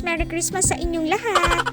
Merry Christmas sa inyong lahat!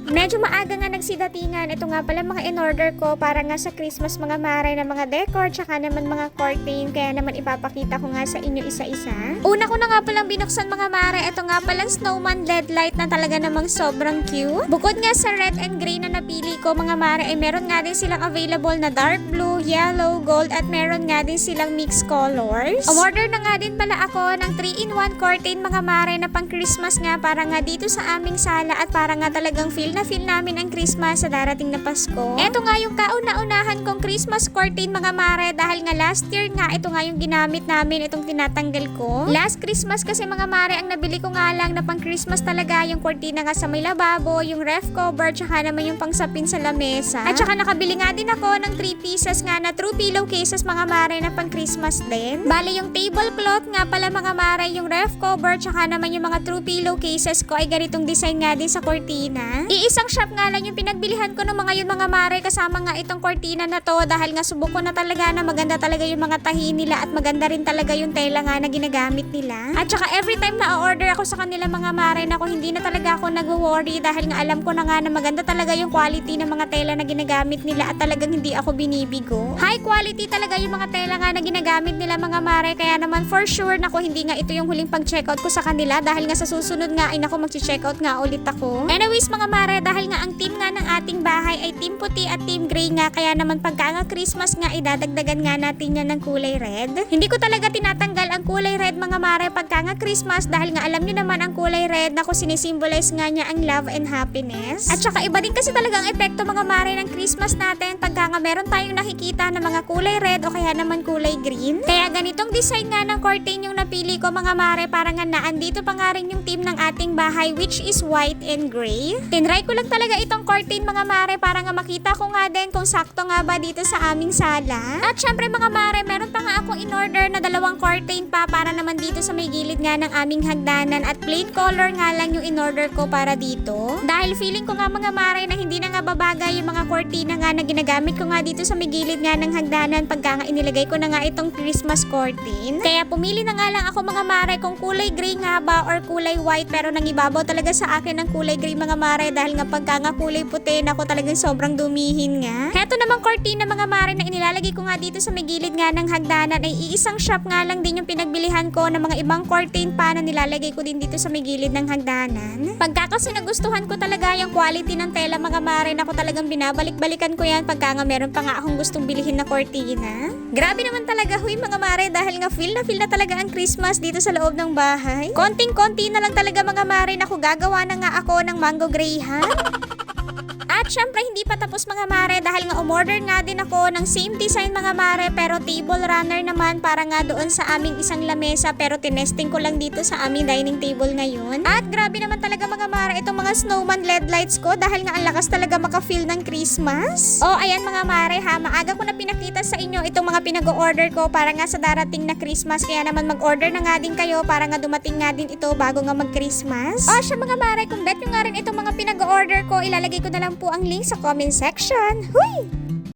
Medyo maaga nga nagsidatingan. Ito nga pala mga in-order ko para nga sa Christmas mga mare na mga decor tsaka naman mga curtain. Kaya naman ipapakita ko nga sa inyo isa-isa. Una ko na nga palang binuksan mga mare. Ito nga palang snowman LED light na talaga namang sobrang cute. Bukod nga sa red and gray na napili ko mga mare ay meron nga din silang available na dark blue, yellow, gold at meron nga din silang mixed colors. Umorder na nga din pala ako ng 3-in-1 curtain mga mare na pang Christmas nga para nga dito sa aming sala at para nga talagang feel na feel namin ang Christmas sa darating na Pasko. Ito nga yung kauna-unahan kong Christmas curtain mga mare dahil nga last year nga ito nga yung ginamit namin itong tinatanggal ko. Last Christmas kasi mga mare ang nabili ko nga lang na pang Christmas talaga yung kurtina nga sa may lababo, yung ref cover tsaka naman yung pangsapin sa lamesa. At tsaka nakabili nga din ako ng 3 pieces nga na true pillow cases mga mare na pang Christmas din. Bale yung tablecloth nga pala mga mare, yung ref cover tsaka naman yung mga true pillow cases ko ay ganitong design nga din sa kurtina. Isang shop nga lang yung pinagbilihan ko ng mga yun mga mare kasama nga itong kurtina na to dahil nga subok ko na talaga na maganda talaga yung mga tahi nila at maganda rin talaga yung tela nga na ginagamit nila. At saka every time na order ako sa kanila mga mare na hindi na talaga ako nagwo-worry dahil nga alam ko na nga na maganda talaga yung quality ng mga tela na ginagamit nila at talagang hindi ako binibigo. High quality talaga yung mga tela nga na ginagamit nila mga mare kaya naman for sure na hindi nga ito yung huling pag-checkout ko sa kanila dahil nga sa susunod nga ay mag-checkout nga ulit ako. Anyways mga mare, dahil nga ang team nga ng ating bahay ay team puti at team gray nga kaya naman pagka nga Christmas nga idadagdagan nga natin yan ng kulay red. Hindi ko talaga tinatanggal ang kulay red mga mare pagka nga Christmas dahil nga alam niyo naman ang kulay red na sinisimbolize nga niya ang love and happiness. At saka iba din kasi talaga ang epekto mga mare ng Christmas natin pagka nga meron tayong nakikita na mga kulay red o kaya naman kulay green. Kaya ganitong design nga ng curtain yung napili ko mga mare para nga naandito pa nga rin yung team ng ating bahay which is white and gray. Tinry ko lang talaga itong curtain mga mare para nga makita ko nga din kung sakto nga ba dito sa aming sala. At syempre mga mare, meron pa nga akong in-order na 2 curtain pa para naman dito sa may gilid nga ng aming hagdanan at plain color nga lang yung in-order ko para dito. Dahil feeling ko nga mga mare na hindi na nga babagay yung mga kurtina nga na ginagamit ko nga dito sa may gilid nga ng hagdanan pagka nga inilagay ko na nga itong Christmas curtain. Kaya pumili na nga lang ako mga mare kung kulay gray nga ba or kulay white pero nangibabaw talaga sa akin ng kulay gray mga mare dahil nga pagka nga kulay puti na talagang sobrang dumihin nga. Heto namang kurtina mga mare na inilalagay ko nga dito sa may gilid nga ng hagdanan ay iisang shop nga lang din yung pinagbilihan ko ng mga ibang curtain pa na nilalagay ko din dito sa may gilid ng hagdanan. Pagka kasi nagustuhan ko talaga yung quality ng tela mga mare na talagang binabalik-balikan ko yan pagka nga meron pa nga akong gustong bilihin na kurtina. Grabe naman talaga huy mga mare dahil nga feel na talaga ang Christmas dito sa loob ng bahay. Konting-konti na lang talaga mga mare na gagawa na nga ako ng mango graham. At syempre hindi pa tapos mga mare dahil nga umorder nga din ako ng same design mga mare pero table runner naman para nga doon sa aming isang lamesa pero tinesting ko lang dito sa aming dining table ngayon. At grabe naman talaga mga mare itong mga snowman LED lights ko dahil nga ang lakas talaga maka-feel ng Christmas. O ayan mga mare ha, maaga ko na pinakita sa inyo itong mga pinag-order ko para nga sa darating na Christmas kaya naman mag-order na nga din kayo para nga dumating nga din ito bago nga mag-Christmas. O siya mga mare, kung bet nyo nga rin itong mga pinag-order ko, ilalagay ko na lang po ang link sa comment section. Huy!